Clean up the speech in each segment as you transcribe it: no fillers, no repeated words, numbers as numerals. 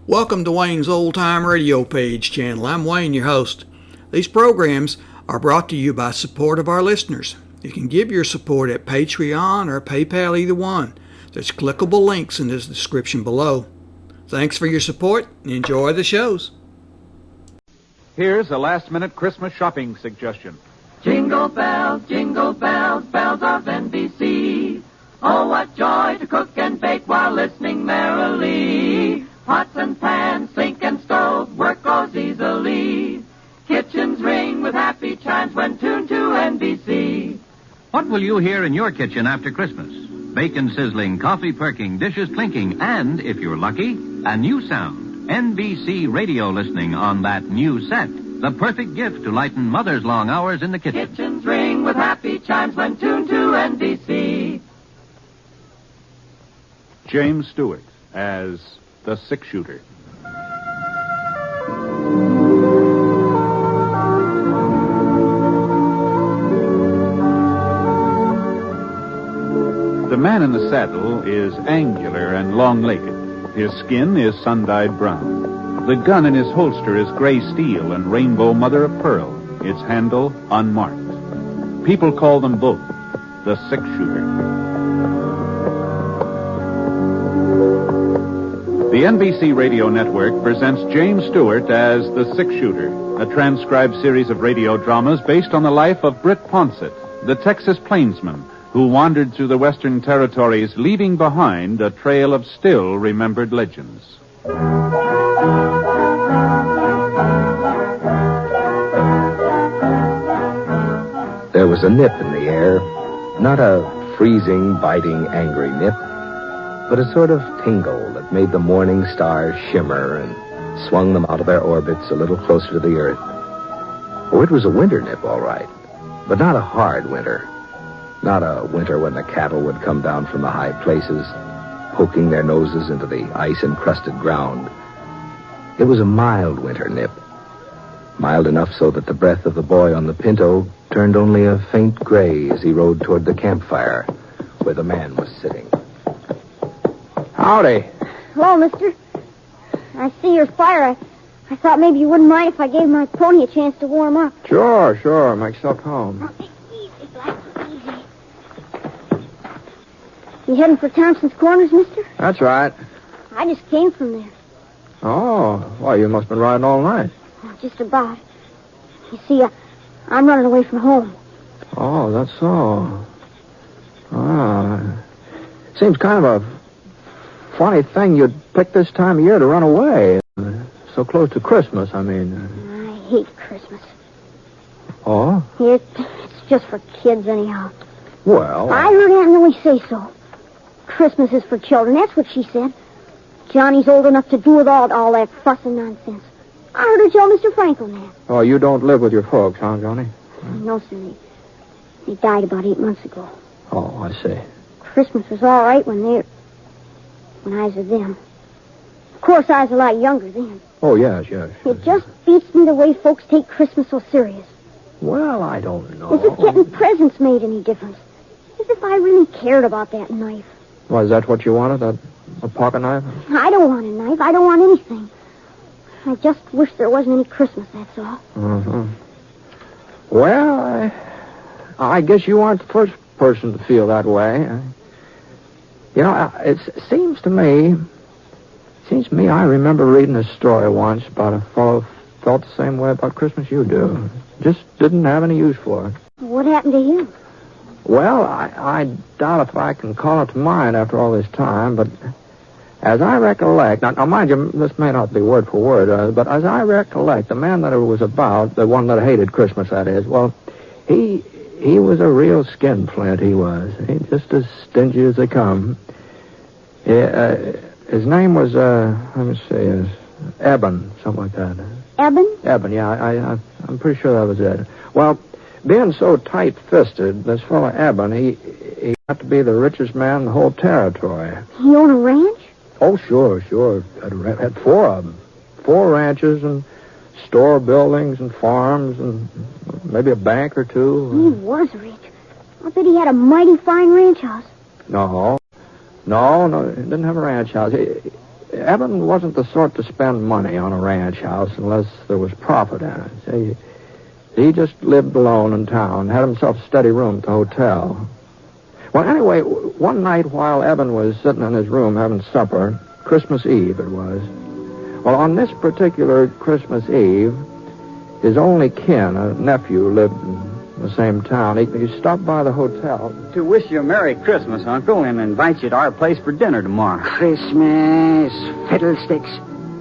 Welcome to Wayne's Old Time Radio Page channel. I'm Wayne, your host. These programs are brought to you by support of our listeners. You can give your support at Patreon or PayPal, either one. There's clickable links in the description below. Thanks for your support and enjoy the shows. Here's a last-minute Christmas shopping suggestion. Jingle bells, bells of NBC. Oh, what joy to cook and bake while listening merrily. Pots and pans, sink and stove, work goes easily. Kitchens ring with happy chimes when tuned to NBC. What will you hear in your kitchen after Christmas? Bacon sizzling, coffee perking, dishes clinking, and, if you're lucky, a new sound. NBC radio listening on that new set. The perfect gift to lighten Mother's long hours in the kitchen. Kitchens ring with happy chimes when tuned to NBC. James Stewart as the six-shooter. The man in the saddle is angular and long-legged. His skin is sun-dyed brown. The gun in his holster is gray steel and rainbow mother-of-pearl, its handle unmarked. People call them both the six-shooter. The NBC Radio Network presents James Stewart as the six-shooter, a transcribed series of radio dramas based on the life of Britt Ponset, the Texas plainsman who wandered through the Western Territories, leaving behind a trail of still-remembered legends. There was a nip in the air, not a freezing, biting, angry nip, but a sort of tingle that made the morning stars shimmer and swung them out of their orbits a little closer to the earth. Oh, it was a winter nip, all right, but not a hard winter. Not a winter when the cattle would come down from the high places, poking their noses into the ice-encrusted ground. It was a mild winter nip. Mild enough so that the breath of the boy on the pinto turned only a faint gray as he rode toward the campfire where the man was sitting. Howdy. Hello, mister. I see your fire. I thought maybe you wouldn't mind if I gave my pony a chance to warm up. Sure. Make yourself home. Now, take it easy, Black. Easy. You heading for Thompson's Corners, mister? That's right. I just came from there. Oh, well, you must have been riding all night. Oh, just about. You see, I'm running away from home. Oh, that's so. Seems kind of a funny thing you'd pick this time of year to run away. So close to Christmas, I mean. I hate Christmas. Oh? It's just for kids, anyhow. Well... I heard Aunt Millie say so. Christmas is for children, that's what she said. Johnny's old enough to do with all that fuss and nonsense. I heard her tell Mr. Franklin that. Oh, you don't live with your folks, huh, Johnny? No, sir. They died about 8 months ago. Oh, I see. Christmas was all right when I was with them. Of course, I was a lot younger then. Oh, yes. It just beats me the way folks take Christmas so serious. Well, I don't know. As if getting presents made any difference. As if I really cared about that knife. Well, is that what you wanted, a pocket knife? I don't want a knife. I don't want anything. I just wish there wasn't any Christmas, that's all. Uh-huh. Well, I guess you aren't the first person to feel that way. You know, it seems to me I remember reading a story once about a fellow who felt the same way about Christmas you do. Just didn't have any use for it. What happened to him? Well, I doubt if I can call it to mind after all this time, but as I recollect, now mind you, this may not be word for word, but as I recollect, the man that it was about, the one that hated Christmas, that is, well, he was a real skinflint, he was. He just as stingy as they come. His name was, let me see, Eben, something like that. Eben? Eben, yeah, I'm pretty sure that was it. Well, being so tight-fisted, this fellow Eben, he got to be the richest man in the whole territory. He owned a ranch? Oh, sure. Had 4 of them. 4 ranches and store buildings and farms and maybe a bank or 2. He was rich. I bet he had a mighty fine ranch house. No, he didn't have a ranch house. Eben wasn't the sort to spend money on a ranch house unless there was profit in it. See, he just lived alone in town, had himself a steady room at the hotel. Well, anyway, one night while Eben was sitting in his room having supper, Christmas Eve it was, well, on this particular Christmas Eve, his only kin, a nephew, lived in the same town. He stopped by the hotel. To wish you a Merry Christmas, Uncle, and invite you to our place for dinner tomorrow. Christmas, fiddlesticks.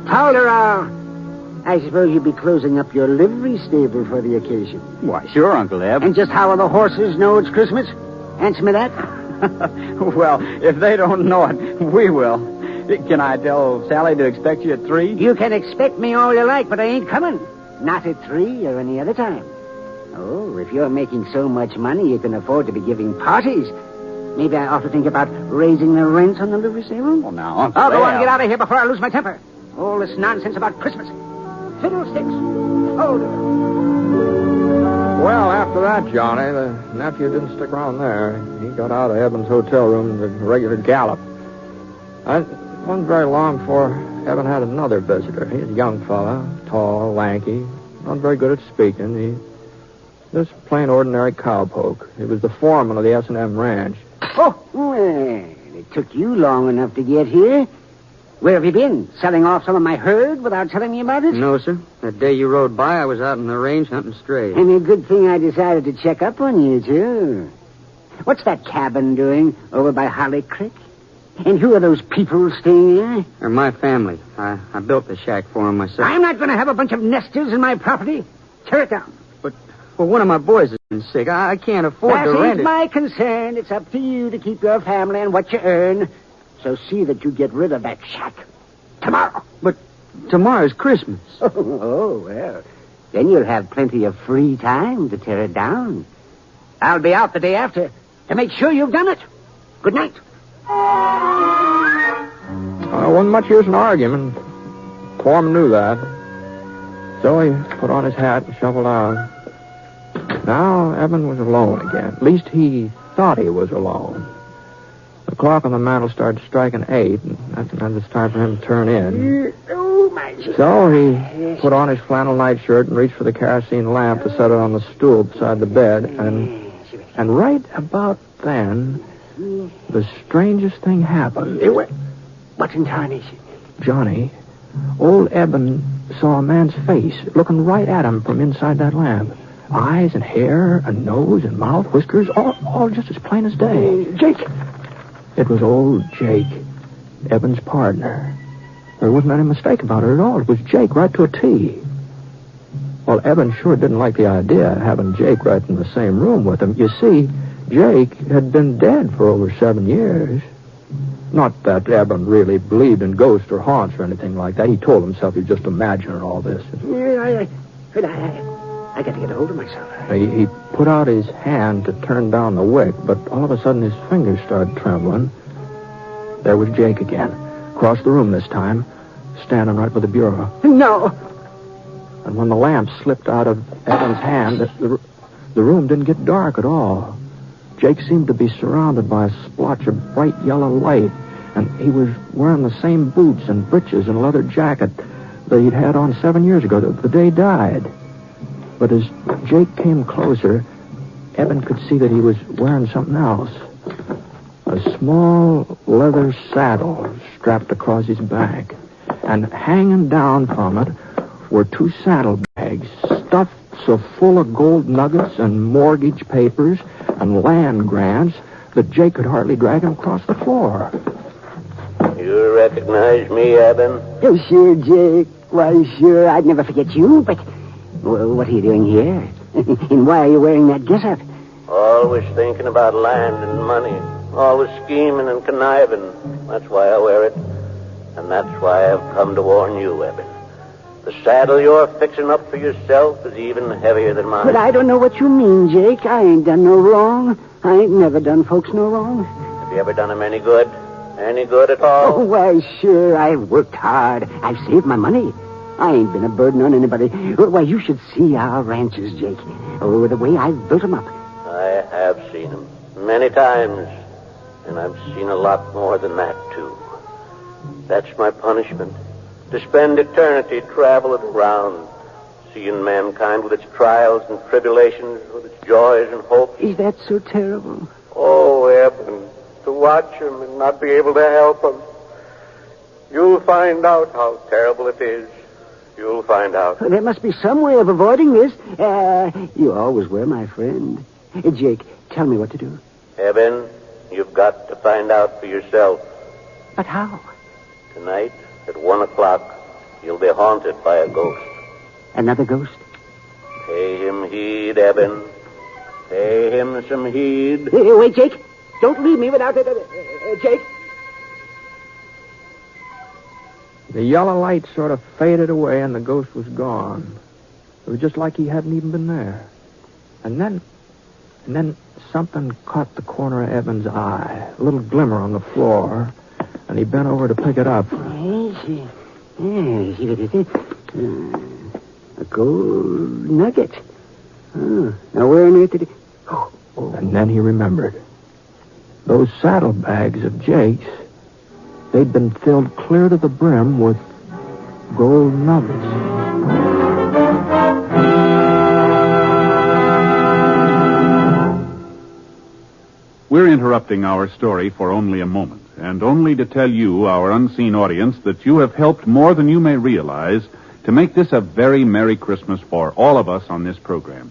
Tolerant. I suppose you'll be closing up your livery stable for the occasion. Why, sure, Uncle Eb. And just how will the horses know it's Christmas? Answer me that. Well, if they don't know it, we will. Can I tell Sally to expect you at 3? You can expect me all you like, but I ain't coming. Not at 3 or any other time. Oh, if you're making so much money you can afford to be giving parties, maybe I ought to think about raising the rent on the livery stable? Well, now, Uncle I'll go on Eb. and get out of here before I lose my temper. All this nonsense about Christmas. Fiddlesticks. Hold it. Well, after that, Johnny, the nephew didn't stick around there. He got out of Eben's hotel room at a regular gallop. It wasn't very long before Eben had another visitor. He was a young fella, tall, lanky, not very good at speaking. He just plain ordinary cowpoke. He was the foreman of the S&M ranch. Oh, well, it took you long enough to get here. Where have you been? Selling off some of my herd without telling me about it? No, sir. That day you rode by, I was out in the range hunting strays. And a good thing I decided to check up on you, too. What's that cabin doing over by Holly Creek? And who are those people staying there? They're my family. I built the shack for them myself. I'm not going to have a bunch of nesters in my property. Tear it down. Well, one of my boys has been sick. I can't afford That to rent ain't it. my concern. It's up to you to keep your family and what you earn. So see that you get rid of that shack tomorrow. But tomorrow's Christmas. Oh, well, then you'll have plenty of free time to tear it down. I'll be out the day after to make sure you've done it. Good night. Wasn't much use in arguing. Foreman knew that. So he put on his hat and shuffled out. Now Eben was alone again. At least he thought he was alone. The clock on the mantel started striking 8, and that meant it's time for him to turn in. Oh, my... So he put on his flannel nightshirt and reached for the kerosene lamp to set it on the stool beside the bed. And right about then, the strangest thing happened. What in tarnation? Johnny, old Eben saw a man's face looking right at him from inside that lamp. Eyes and hair and nose and mouth, whiskers, all just as plain as day. Jake! It was old Jake, Eben's partner. There wasn't any mistake about it at all. It was Jake right to a T. Well, Eben sure didn't like the idea of having Jake right in the same room with him. You see, Jake had been dead for over 7 years. Not that Eben really believed in ghosts or haunts or anything like that. He told himself he'd just imagining all this. I got to get a hold of myself. He put out his hand to turn down the wick, but all of a sudden his fingers started trembling. There was Jake again, across the room this time, standing right by the bureau. No. And when the lamp slipped out of Eben's hand, the room didn't get dark at all. Jake seemed to be surrounded by a splotch of bright yellow light, and he was wearing the same boots and breeches and leather jacket that he'd had on 7 years ago, the day he died. But as Jake came closer, Eben could see that he was wearing something else. A small leather saddle strapped across his back. And hanging down from it were 2 saddlebags stuffed so full of gold nuggets and mortgage papers and land grants that Jake could hardly drag him across the floor. You recognize me, Eben? Oh, sure, Jake. Why, sure, I'd never forget you, but... Well, what are you doing here? And why are you wearing that getup? Always thinking about land and money. Always scheming and conniving. That's why I wear it. And that's why I've come to warn you, Eben. The saddle you're fixing up for yourself is even heavier than mine. But I don't know what you mean, Jake. I ain't done no wrong. I ain't never done folks no wrong. Have you ever done them any good? Any good at all? Oh, why, sure. I've worked hard. I've saved my money. I ain't been a burden on anybody. Why, you should see our ranches, Jake. Oh, the way I've built them up. I have seen them many times. And I've seen a lot more than that, too. That's my punishment. To spend eternity traveling around, seeing mankind with its trials and tribulations, with its joys and hopes. Is that so terrible? Oh, Eben, to watch him and not be able to help him. You'll find out how terrible it is. You'll find out. There must be some way of avoiding this. You always were my friend. Jake, tell me what to do. Eben, you've got to find out for yourself. But how? Tonight, at 1 o'clock, you'll be haunted by a ghost. Another ghost? Pay him heed, Eben. Pay him some heed. Wait, Jake. Don't leave me without it. Jake. The yellow light sort of faded away and the ghost was gone. It was just like he hadn't even been there. And then something caught the corner of Eben's eye. A little glimmer on the floor. And he bent over to pick it up. A gold nugget. Oh, now where on earth did it... Oh. And then he remembered. Those saddlebags of Jake's, they'd been filled clear to the brim with gold nuggets. We're interrupting our story for only a moment, and only to tell you, our unseen audience, that you have helped more than you may realize to make this a very Merry Christmas for all of us on this program.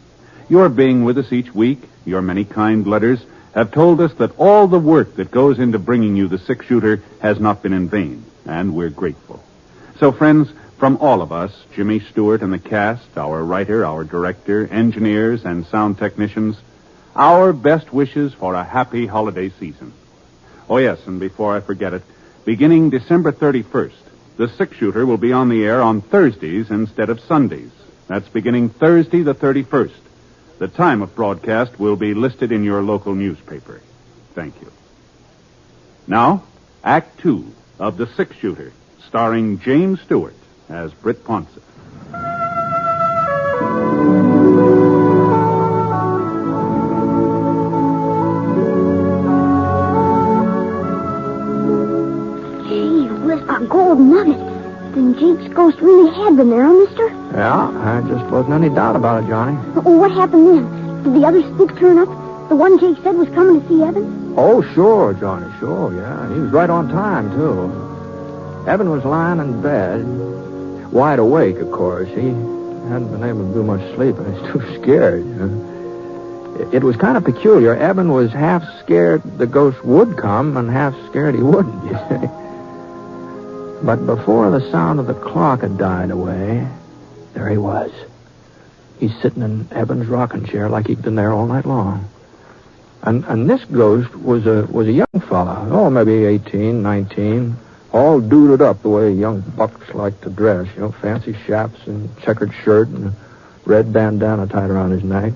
Your being with us each week, your many kind letters, have told us that all the work that goes into bringing you the six-shooter has not been in vain, and we're grateful. So, friends, from all of us, Jimmy Stewart and the cast, our writer, our director, engineers, and sound technicians, our best wishes for a happy holiday season. Oh, yes, and before I forget it, beginning December 31st, the six-shooter will be on the air on Thursdays instead of Sundays. That's beginning Thursday the 31st. The time of broadcast will be listed in your local newspaper. Thank you. Now, Act 2 of The Six-Shooter, starring James Stewart as Britt Ponset. Gee whiz, a gold nugget. Then Jake's ghost really had been there, huh, mister? Yeah, there just wasn't any doubt about it, Johnny. Oh, what happened then? Did the other spook turn up? The one Jake said was coming to see Evan? Oh, sure, Johnny, sure, yeah. He was right on time, too. Evan was lying in bed, wide awake, of course. He hadn't been able to do much sleep, and he's too scared. It was kind of peculiar. Evan was half scared the ghost would come and half scared he wouldn't, you see. But before the sound of the clock had died away, there he was. He's sitting in Evan's rocking chair like he'd been there all night long. And this ghost was a young fella. Oh, maybe 18, 19, all duded up the way young bucks like to dress. You know, fancy chaps and checkered shirt and a red bandana tied around his neck.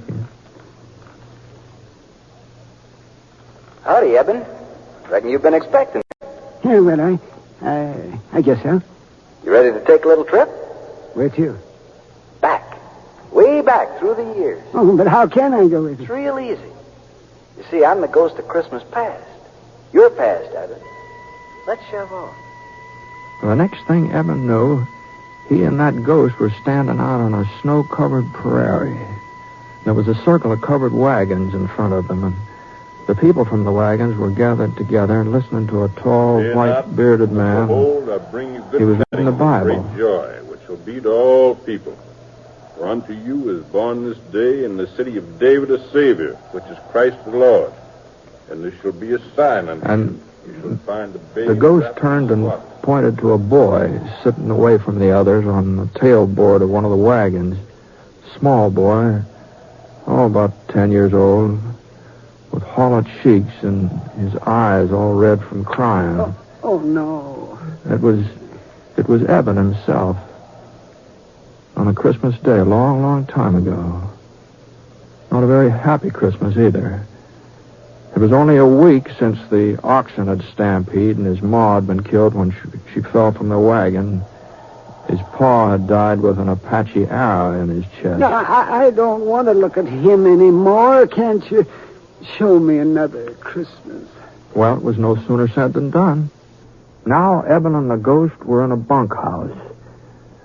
Howdy, Eben. Reckon you've been expecting. Yeah, well, I guess so. You ready to take a little trip? Where to? Back. Way back through the years. Oh, but how can I go with you? It's real easy. You see, I'm the ghost of Christmas past. You're past, Eben. Let's shove on. Well, the next thing Evan knew, he and that ghost were standing out on a snow-covered prairie. There was a circle of covered wagons in front of them, and the people from the wagons were gathered together and listening to a tall, white-bearded man. Behold, I bring you good He was tidings reading the of Bible. great joy, which shall be to all people. For unto you is born this day in the city of David a Savior, which is Christ the Lord. And this shall be a sign unto you. You shall find the baby. The ghost turned and pointed to a boy sitting away from the others on the tailboard of one of the wagons. Small boy, about 10 years old, with hollow cheeks and his eyes all red from crying. Oh no. It was Evan himself. On a Christmas day, a long, long time ago. Not a very happy Christmas either. It was only a week since the oxen had stampeded and his ma had been killed when she fell from the wagon. His paw had died with an Apache arrow in his chest. No, I don't want to look at him anymore. Can't you show me another Christmas? Well, it was no sooner said than done. Now Eben and the ghost were in a bunkhouse.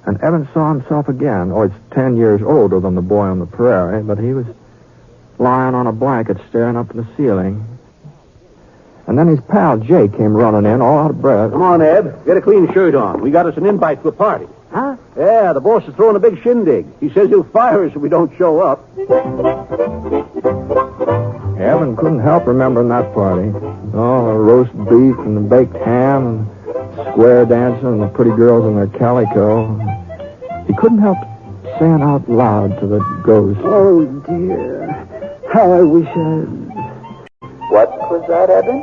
And Eben saw himself again. Oh, he's 10 years older than the boy on the prairie, but he was lying on a blanket staring up at the ceiling. And then his pal Jake came running in, all out of breath. Come on, Eb. Get a clean shirt on. We got us an invite to a party. Huh? Yeah, the boss is throwing a big shindig. He says he'll fire us if we don't show up. Eben couldn't help remembering that party. Oh, the roast beef and the baked ham and square dancing and the pretty girls in their calico. He couldn't help saying out loud to the ghost. Oh, dear. How I wish I... What was that, Eben?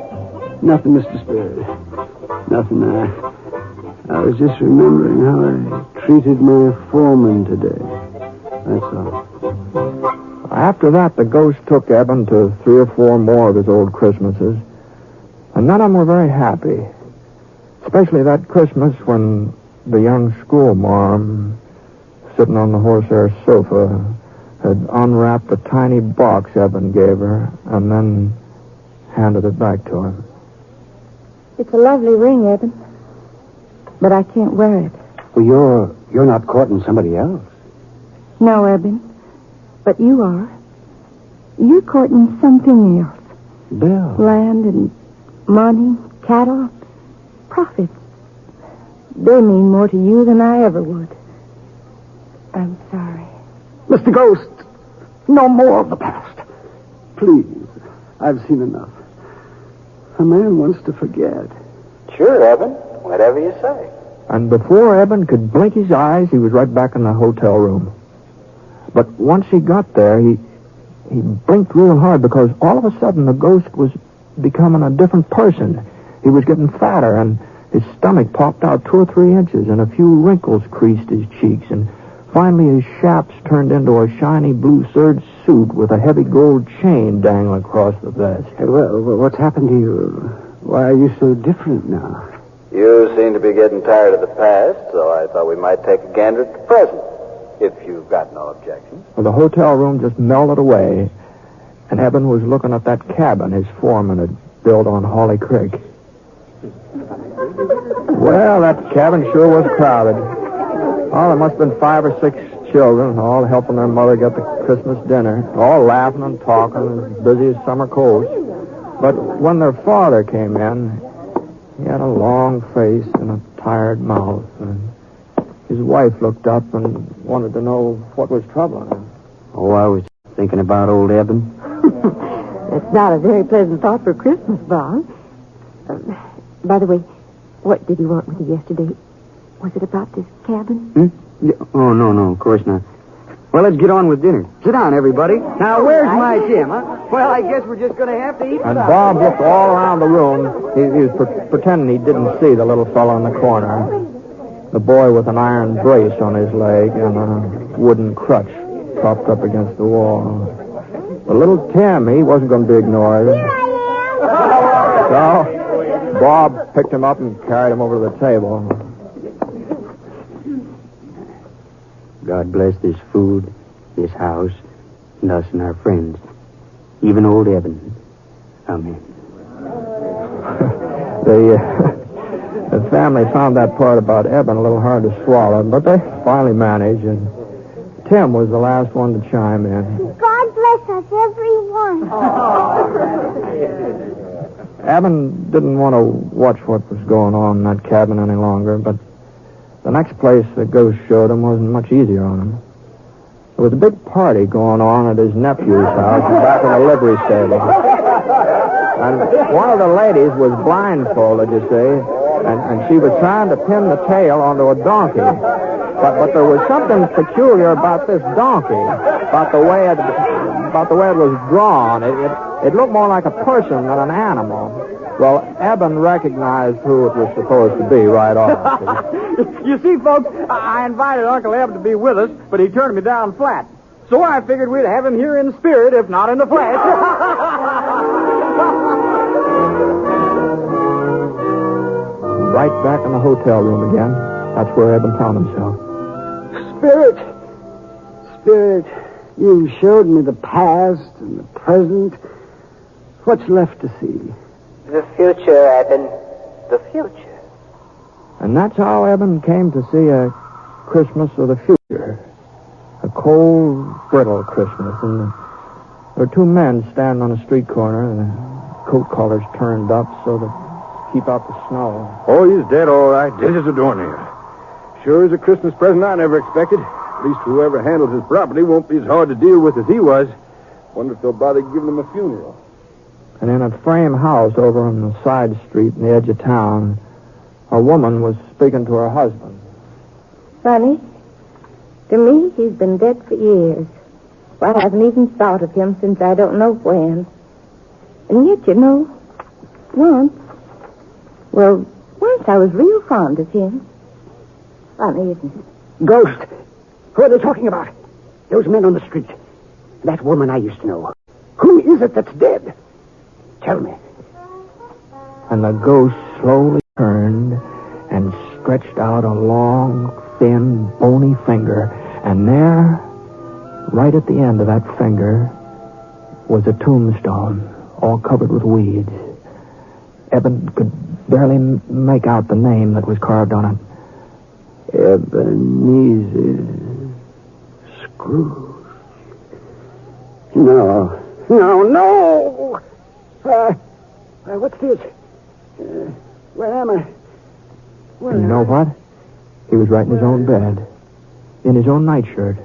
Nothing, Mr. Spirit. Nothing. I was just remembering how I treated my foreman today. That's all. After that, the ghost took Eben to 3 or 4 more of his old Christmases. And none of them were very happy. Especially that Christmas when the young schoolmarm, sitting on the horsehair sofa, had unwrapped a tiny box Eben gave her and then handed it back to him. It's a lovely ring, Eben. But I can't wear it. Well, you're not courting somebody else. No, Eben. But you are. You're courting something else. Bill. Land and money, cattle, profits. They mean more to you than I ever would. I'm sorry. Mr. Ghost, no more of the past. Please, I've seen enough. A man wants to forget. Sure, Eben. Whatever you say. And before Eben could blink his eyes, he was right back in the hotel room. But once he got there, he blinked real hard because all of a sudden the ghost was becoming a different person. He was getting fatter, and his stomach popped out 2 or 3 inches, and a few wrinkles creased his cheeks, and finally his chaps turned into a shiny blue serge suit with a heavy gold chain dangling across the vest. Hey, well, what's happened to you? Why are you so different now? You seem to be getting tired of the past, so I thought we might take a gander at the present, if you've got no objections. Well, the hotel room just melted away, and Eben was looking at that cabin his foreman had built on Holly Creek. Well, that cabin sure was crowded. Oh, there must have been 5 or 6 children, all helping their mother get the Christmas dinner, all laughing and talking, as busy as summer colts. But when their father came in, he had a long face and a tired mouth, and his wife looked up and wanted to know what was troubling him. Oh, I was thinking about old Eben. It's not a very pleasant thought for Christmas, Bob. By the way, what did you want with you yesterday? Was it about this cabin? Yeah. Oh, no, of course not. Well, let's get on with dinner. Sit down, everybody. Now, where's my Jim, huh? Well, I guess we're just going to have to eat. And Bob looked all around the room. He was pretending he didn't see the little fellow in the corner. The boy with an iron brace on his leg and a wooden crutch propped up against the wall. But little Tim, he wasn't going to be ignored. So Bob picked him up and carried him over to the table. God bless this food, this house, and us and our friends. Even old Eben. Amen. The family found that part about Eben a little hard to swallow, but they finally managed, and Tim was the last one to chime in. God bless us, everyone. Eben didn't want to watch what was going on in that cabin any longer, but the next place the ghost showed him wasn't much easier on him. There was a big party going on at his nephew's house back in the livery stable. And one of the ladies was blindfolded, you see, and she was trying to pin the tail onto a donkey. But there was something peculiar about this donkey, about the way it was drawn. It looked more like a person than an animal. Well, Eben recognized who it was supposed to be right off. You see, folks, I invited Uncle Eb to be with us, but he turned me down flat. So I figured we'd have him here in spirit, if not in the flesh. Right back in the hotel room again. That's where Eben found himself. Spirit, you showed me the past and the present. What's left to see? The future, Eben. The future. And that's how Eben came to see a Christmas of the future. A cold, brittle Christmas. And there were two men standing on a street corner, and the coat collars turned up so to keep out the snow. Oh, he's dead, all right. Dead as a doornail. Sure is a Christmas present I never expected. At least whoever handles his property won't be as hard to deal with as he was. Wonder if they'll bother giving him a funeral. And in a frame house over on the side street in the edge of town, a woman was speaking to her husband. Funny. To me, he's been dead for years. Well, I haven't even thought of him since I don't know when. And yet, once I was real fond of him. Funny, isn't it? Ghost. Who are they talking about? Those men on the street. That woman I used to know. Who is it that's dead? Tell me. And the ghost slowly turned and stretched out a long, thin, bony finger. And there, right at the end of that finger, was a tombstone, all covered with weeds. Eben could barely make out the name that was carved on it. Ebenezer Scrooge. No. What's this? Where am I? And you know what? He was right in his own bed, in his own nightshirt,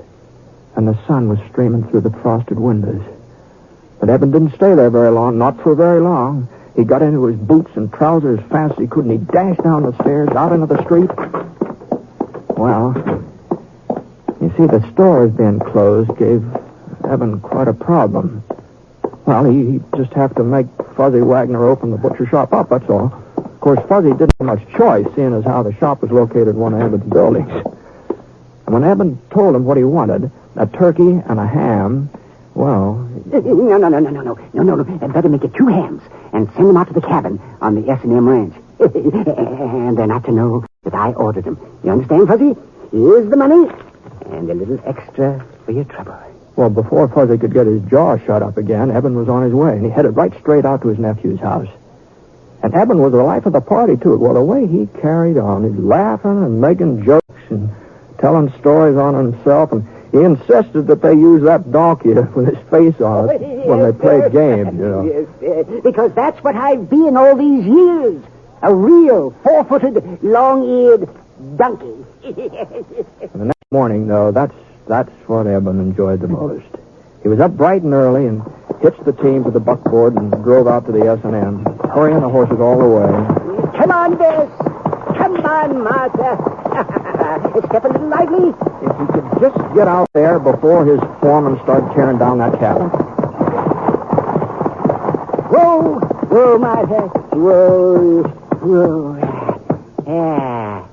and the sun was streaming through the frosted windows. But Eben didn't stay there very long, not for very long. He got into his boots and trousers as fast as he could, and he dashed down the stairs, out into the street. Well, you see, the stores being closed gave Eben quite a problem. Well, he just have to make Fuzzy Wagner open the butcher shop up, that's all. Of course, Fuzzy didn't have much choice, seeing as how the shop was located in one of Eben's buildings. And when Eben told him what he wanted, a turkey and a ham, well... No. I'd better make it 2 hams and send them out to the cabin on the S&M ranch. And they're not to know that I ordered them. You understand, Fuzzy? Here's the money and a little extra for your trouble. Well, before Fuzzy could get his jaw shut up again, Eben was on his way, and he headed right straight out to his nephew's house. And Eben was the life of the party, too. Well, the way he carried on, he's laughing and making jokes and telling stories on himself, and he insisted that they use that donkey with his face on it when they played games, Yes, because that's what I've been all these years. A real 4-footed, long-eared donkey. And the next morning, though, that's what Eben enjoyed the most. He was up bright and early and hitched the team to the buckboard and drove out to the S&M, hurrying the horses all the way. Come on, Bess. Come on, Martha. Step a little lively. If he could just get out there before his foreman started tearing down that cabin. Whoa, Martha. Whoa. Yeah.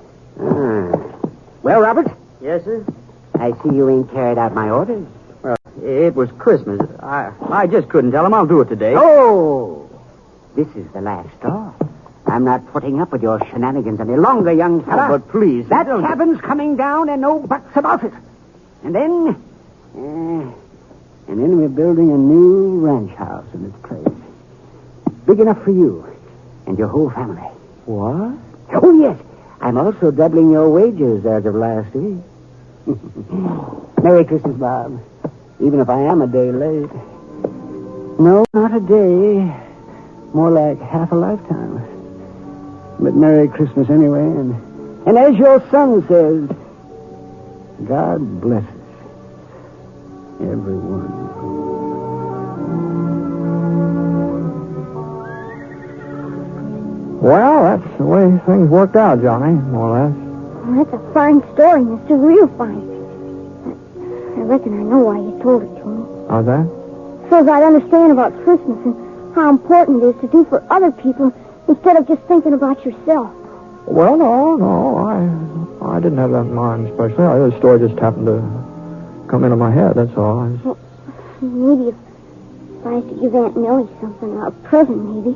Well, Robert? Yes, sir? I see you ain't carried out my orders. Well, it was Christmas. I just couldn't tell him I'll do it today. Oh! This is the last straw. I'm not putting up with your shenanigans any longer, young fella. Oh, but please... That cabin's coming down and no buts about it. And then we're building a new ranch house in its place. Big enough for you and your whole family. What? Oh, yes. I'm also doubling your wages as of last week. Merry Christmas, Bob. Even if I am a day late. No, not a day. More like half a lifetime. But Merry Christmas anyway. And as your son says, God blesses everyone. Well, that's the way things worked out, Johnny, more or less. Well, that's a fine story, Mr. Real fine. I reckon I know why you told it to me. How's that? So that I'd understand about Christmas and how important it is to do for other people instead of just thinking about yourself. Well, no. I didn't have that in mind especially. The story just happened to come into my head, that's all. Well, maybe if I had to give Aunt Millie something, a present maybe.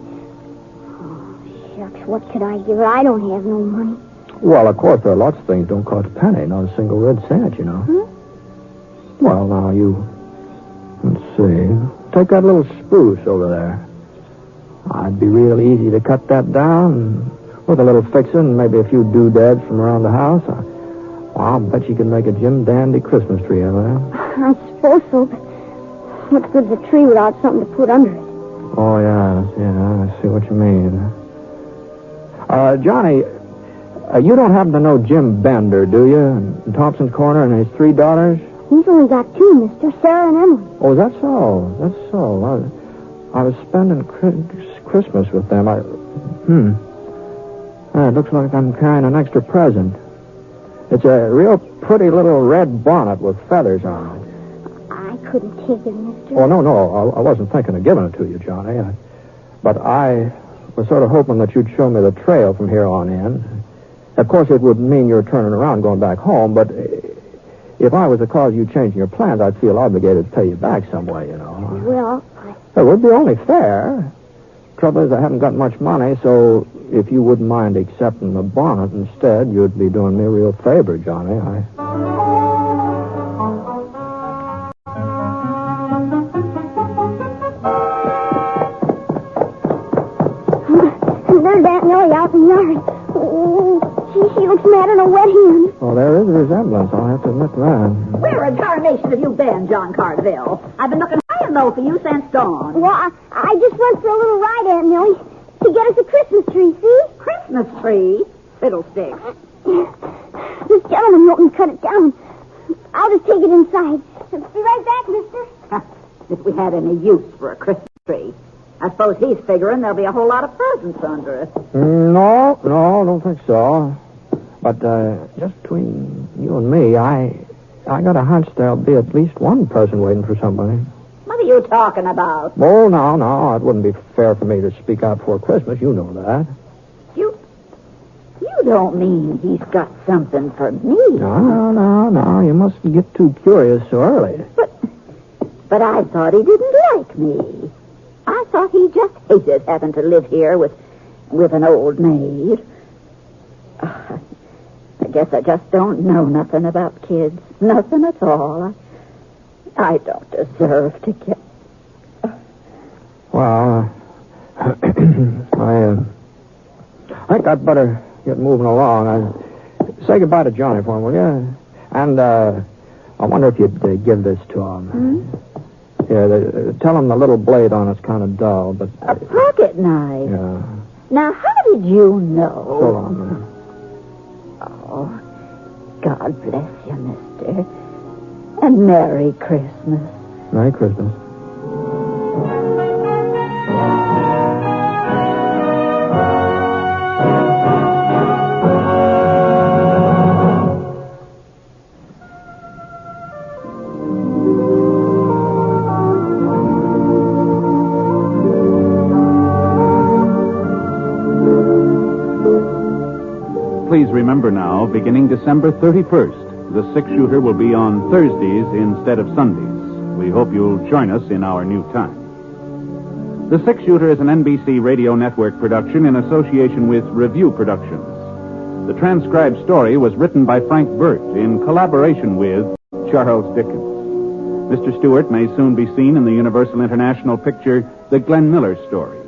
Oh, shucks, what could I give her? I don't have no money. Well, of course, there are lots of things that don't cost a penny, not a single red cent, you know. Hmm? Well, now, let's see. Take that little spruce over there. It'd be real easy to cut that down and With a little fixing, maybe a few doodads from around the house, I'll bet you could make a Jim Dandy Christmas tree out of that. I suppose so, but what good's a tree without something to put under it? Oh, yeah, I see what you mean. Johnny, you don't happen to know Jim Bender, do you? In Thompson's Corner and his 3 daughters? He's only got 2, mister, Sarah and Emily. Oh, that's so. That's so. I was spending Christmas with them. It looks like I'm carrying an extra present. It's a real pretty little red bonnet with feathers on it. I couldn't take it, mister. Oh, no. I wasn't thinking of giving it to you, Johnny. But I was sort of hoping that you'd show me the trail from here on in. Of course, it would mean you're turning around going back home, but if I was to cause you changing your plans, I'd feel obligated to pay you back some way, you know. Well, It would be only fair. Trouble is, I haven't got much money, so if you wouldn't mind accepting the bonnet instead, you'd be doing me a real favor, Johnny. There's Aunt Millie out in the yard. Oh, she looks mad in a wet hen. Oh, there is a resemblance. I'll have to admit that. Where in tarnation have you been, John Cartville? I've been looking high and low for you since dawn. Well, I just went for a little ride, Aunt Millie, to get us a Christmas tree, see? Christmas tree? Fiddlesticks. This gentleman won't cut it down. I'll just take it inside. Be right back, mister. If we had any use for a Christmas tree. I suppose he's figuring there'll be a whole lot of presents under it. No, don't think so. But just between you and me, I got a hunch there'll be at least one present waiting for somebody. What are you talking about? Oh, no. It wouldn't be fair for me to speak out before Christmas. You know that. You don't mean he's got something for me? No. You mustn't get too curious so early. But I thought he didn't like me. I thought he just hated having to live here with an old maid. I guess I just don't know nothing about kids. Nothing at all. I don't deserve to get... Well, I think I'd better get moving along. Say goodbye to Johnny for him, will you? And I wonder if you'd give this to him. Hmm? Yeah, tell him the little blade on it's kind of dull, but... A pocket knife? Yeah. Now, how did you know? So long. Oh, God bless you, mister. And Merry Christmas. Merry Christmas. Please remember now, beginning December 31st, the 6-shooter will be on Thursdays instead of Sundays. We hope you'll join us in our new time. The 6-shooter is an NBC Radio Network production in association with Review Productions. The transcribed story was written by Frank Burt in collaboration with Charles Dickens. Mr. Stewart may soon be seen in the Universal International picture The Glenn Miller Story.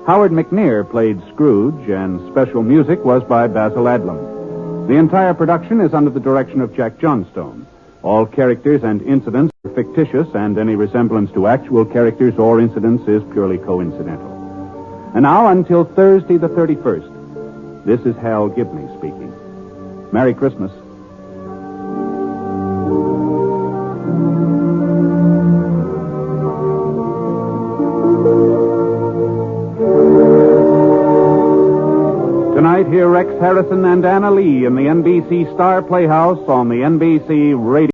Howard McNear played Scrooge, and special music was by Basil Adlam. The entire production is under the direction of Jack Johnstone. All characters and incidents are fictitious, and any resemblance to actual characters or incidents is purely coincidental. And now, until Thursday the 31st, this is Hal Gibney speaking. Merry Christmas. Tonight, hear Rex Harrison and Anna Lee in the NBC Star Playhouse on the NBC Radio.